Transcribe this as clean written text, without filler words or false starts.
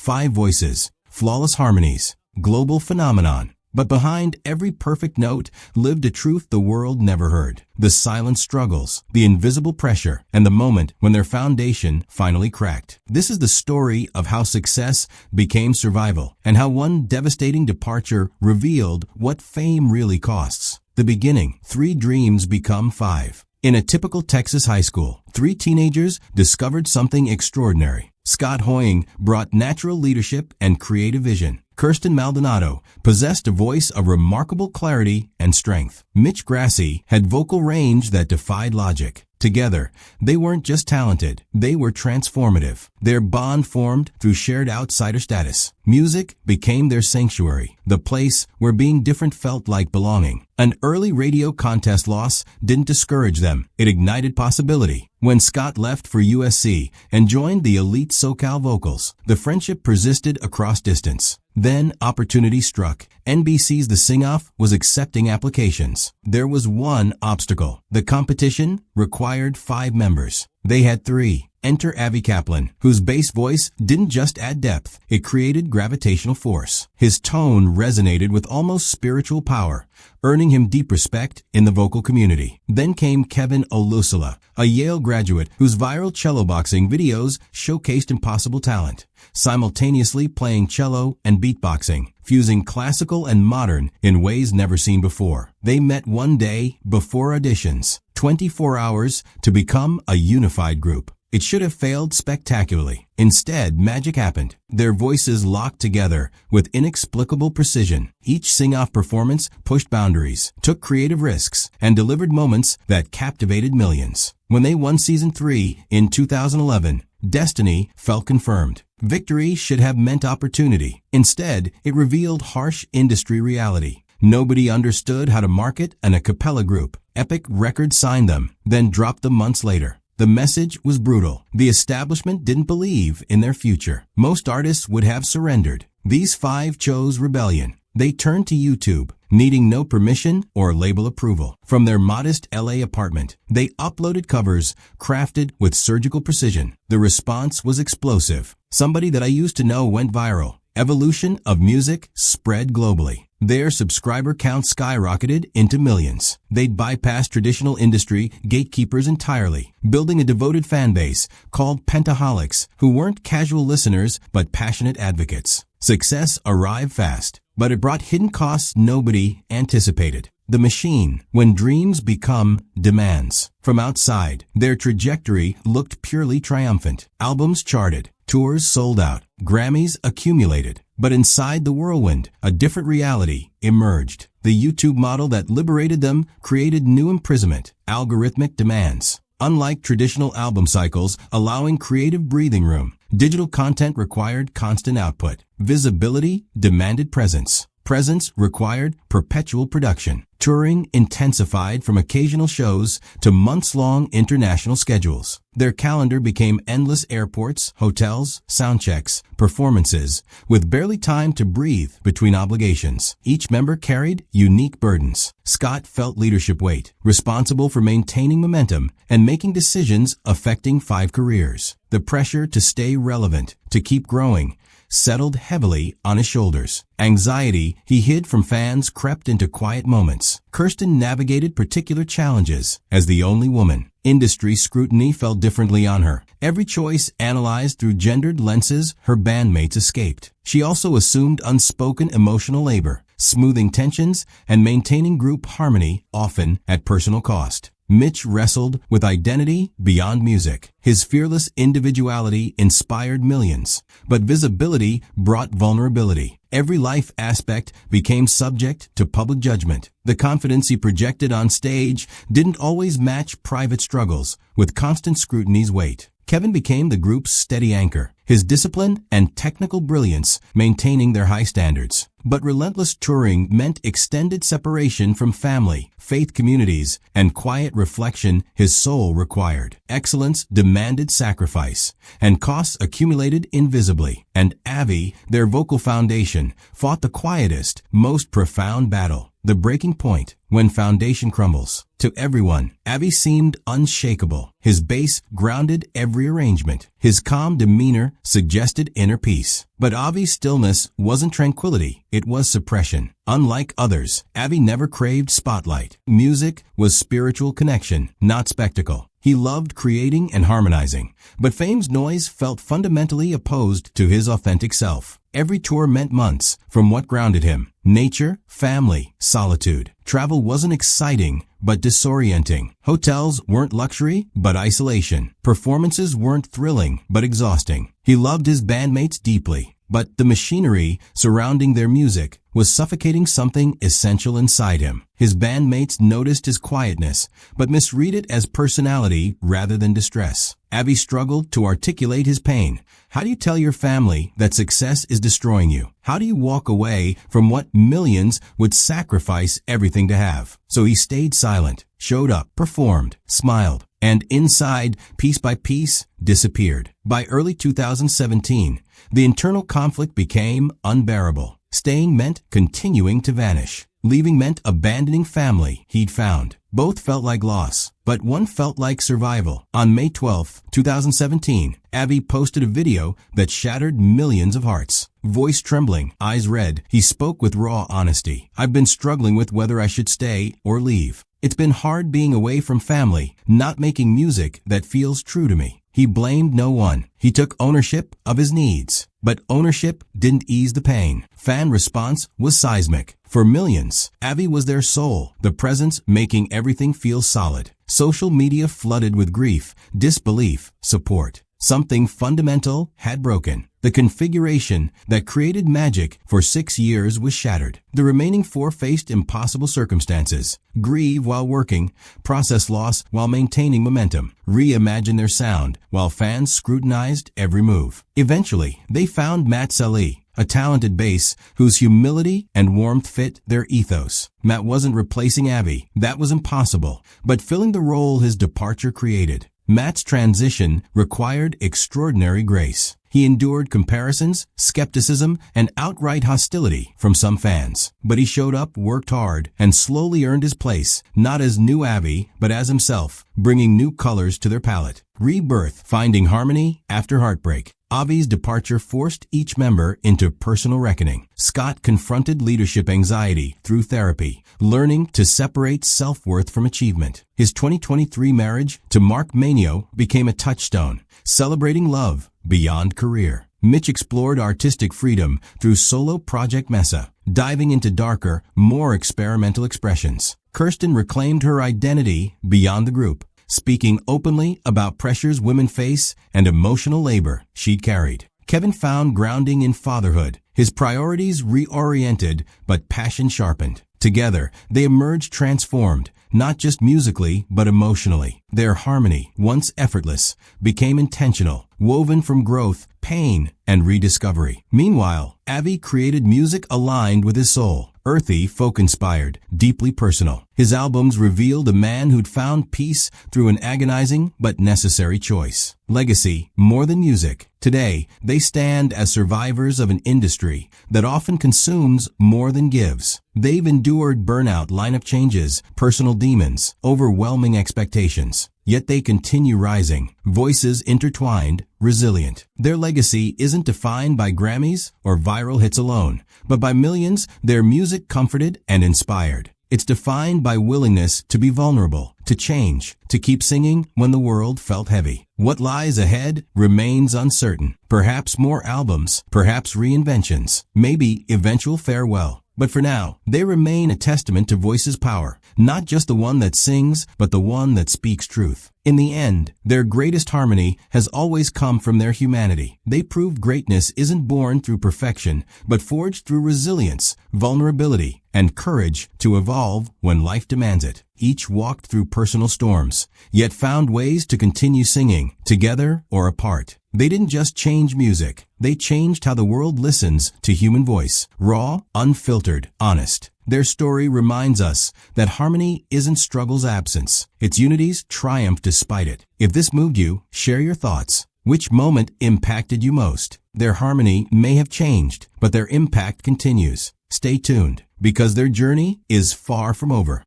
5 voices, flawless harmonies, global phenomenon. But behind every perfect note lived a truth the world never heard. The silent struggles, the invisible pressure, and the moment when their foundation finally cracked. This is the story of how success became survival, and how one devastating departure revealed what fame really costs. The beginning, 3 dreams become 5. In a typical Texas high school, 3 teenagers discovered something extraordinary. Scott Hoying brought natural leadership and creative vision. Kirsten Maldonado possessed a voice of remarkable clarity and strength. Mitch Grassi had vocal range that defied logic. Together, they weren't just talented, they were transformative. Their bond formed through shared outsider status. Music became their sanctuary, the place where being different felt like belonging. An early radio contest loss didn't discourage them, it ignited possibility. When Scott left for USC and joined the elite SoCal Vocals, the friendship persisted across distance. Then opportunity struck. NBC's The Sing-Off was accepting applications. There was one obstacle. The competition required 5 members. They had 3. Enter Avi Kaplan, whose bass voice didn't just add depth, it created gravitational force. His tone resonated with almost spiritual power, earning him deep respect in the vocal community. Then came Kevin Olusala, a Yale graduate whose viral cello boxing videos showcased impossible talent, simultaneously playing cello and beatboxing, fusing classical and modern in ways never seen before. They met one day before auditions, 24 hours to become a unified group. It should have failed spectacularly. Instead, magic happened. Their voices locked together with inexplicable precision. Each sing-off performance pushed boundaries, took creative risks, and delivered moments that captivated millions. When they won Season 3 in 2011, destiny felt confirmed. Victory should have meant opportunity. Instead, it revealed harsh industry reality. Nobody understood how to market an a cappella group. Epic Records signed them, then dropped them months later. The message was brutal. The establishment didn't believe in their future. Most artists would have surrendered. These 5 chose rebellion. They turned to YouTube, needing no permission or label approval. From their modest LA apartment, they uploaded covers crafted with surgical precision. The response was explosive. Somebody that I used to know went viral. Evolution of music spread globally. Their subscriber count skyrocketed into millions. They'd bypassed traditional industry gatekeepers entirely, building a devoted fan base called Pentatonix, who weren't casual listeners but passionate advocates. Success arrived fast, but it brought hidden costs nobody anticipated. The machine, when dreams become demands. From outside, their trajectory looked purely triumphant. Albums charted, tours sold out, Grammys accumulated. But inside the whirlwind, a different reality emerged. The YouTube model that liberated them created new imprisonment, algorithmic demands. Unlike traditional album cycles allowing creative breathing room, digital content required constant output. Visibility demanded presence. Presence required perpetual production. Touring intensified from occasional shows to months-long international schedules. Their calendar became endless airports, hotels, soundchecks, performances, with barely time to breathe between obligations. Each member carried unique burdens. Scott felt leadership weight, responsible for maintaining momentum and making decisions affecting 5 careers. The pressure to stay relevant, to keep growing, settled heavily on his shoulders. Anxiety he hid from fans crept into quiet moments. Kirsten navigated particular challenges as the only woman. Industry scrutiny fell differently on her. Every choice analyzed through gendered lenses her bandmates escaped. She also assumed unspoken emotional labor, smoothing tensions and maintaining group harmony, often at personal cost. Mitch wrestled with identity beyond music. His fearless individuality inspired millions, but visibility brought vulnerability. Every life aspect became subject to public judgment. The confidence he projected on stage didn't always match private struggles, with constant scrutiny's weight. Kevin became the group's steady anchor, his discipline and technical brilliance maintaining their high standards. But relentless touring meant extended separation from family, faith communities, and quiet reflection his soul required. Excellence demanded sacrifice, and costs accumulated invisibly. And Avi, their vocal foundation, fought the quietest, most profound battle. the breaking point, when foundation crumbles. To everyone, Avi seemed unshakable. His bass grounded every arrangement. His calm demeanor suggested inner peace. But Avi's stillness wasn't tranquility, it was suppression. Unlike others, Avi never craved spotlight. Music was spiritual connection, not spectacle. He loved creating and harmonizing, but fame's noise felt fundamentally opposed to his authentic self. Every tour meant months from what grounded him: nature, family, solitude. Travel wasn't exciting, but disorienting. Hotels weren't luxury, but isolation. Performances weren't thrilling, but exhausting. He loved his bandmates deeply, but the machinery surrounding their music was suffocating something essential inside him. His bandmates noticed his quietness, but misread it as personality rather than distress. Avi struggled to articulate his pain. How do you tell your family that success is destroying you? How do you walk away from what millions would sacrifice everything to have? So he stayed silent, showed up, performed, smiled, and inside, piece by piece, disappeared. By early 2017, the internal conflict became unbearable. Staying meant continuing to vanish. Leaving meant abandoning family he'd found. Both felt like loss, but one felt like survival. On May 12, 2017, Avi posted a video that shattered millions of hearts. Voice trembling, eyes red, he spoke with raw honesty. "I've been struggling with whether I should stay or leave. It's been hard being away from family, not making music that feels true to me." He blamed no one. He took ownership of his needs. But ownership didn't ease the pain. Fan response was seismic. For millions, Avi was their soul, the presence making everything feel solid. Social media flooded with grief, disbelief, support. Something fundamental had broken. The configuration that created magic for 6 years was shattered. The remaining 4 faced impossible circumstances: grieve while working, process loss while maintaining momentum, reimagine their sound while fans scrutinized every move. Eventually, they found Matt Saleh, a talented bass whose humility and warmth fit their ethos. Matt wasn't replacing Avi, that was impossible, but filling the role his departure created. Matt's transition required extraordinary grace. He endured comparisons, skepticism, and outright hostility from some fans. But he showed up, worked hard, and slowly earned his place, not as new Avi, but as himself, bringing new colors to their palette. Rebirth, finding harmony after heartbreak. Avi's departure forced each member into personal reckoning. Scott confronted leadership anxiety through therapy, learning to separate self-worth from achievement. His 2023 marriage to Mark Manio became a touchstone, celebrating love beyond career. Mitch explored artistic freedom through solo project Mesa, diving into darker, more experimental expressions. Kirsten reclaimed her identity beyond the group, speaking openly about pressures women face and emotional labor she'd carried. Kevin found grounding in fatherhood, his priorities reoriented but passion sharpened. Together, they emerged transformed, not just musically but emotionally. Their harmony, once effortless, became intentional, woven from growth, pain, and rediscovery. Meanwhile, Avi created music aligned with his soul, earthy, folk-inspired, deeply personal. His albums revealed a man who'd found peace through an agonizing but necessary choice. Legacy, more than music. Today, they stand as survivors of an industry that often consumes more than gives. They've endured burnout, lineup changes, personal demons, overwhelming expectations. Yet they continue rising, voices intertwined, resilient. Their legacy isn't defined by Grammys or viral hits alone, but by millions their music comforted and inspired. It's defined by willingness to be vulnerable, to change, to keep singing when the world felt heavy. What lies ahead remains uncertain. Perhaps more albums, perhaps reinventions, maybe eventual farewell. But for now, they remain a testament to voice's power, not just the one that sings, but the one that speaks truth. In the end, their greatest harmony has always come from their humanity. They proved greatness isn't born through perfection, but forged through resilience, vulnerability, and courage to evolve when life demands it. Each walked through personal storms, yet found ways to continue singing, together or apart. They didn't just change music, they changed how the world listens to human voice. Raw, unfiltered, honest. Their story reminds us that harmony isn't struggle's absence, it's unity's triumph despite it. If this moved you, share your thoughts. Which moment impacted you most? Their harmony may have changed, but their impact continues. Stay tuned. because their journey is far from over.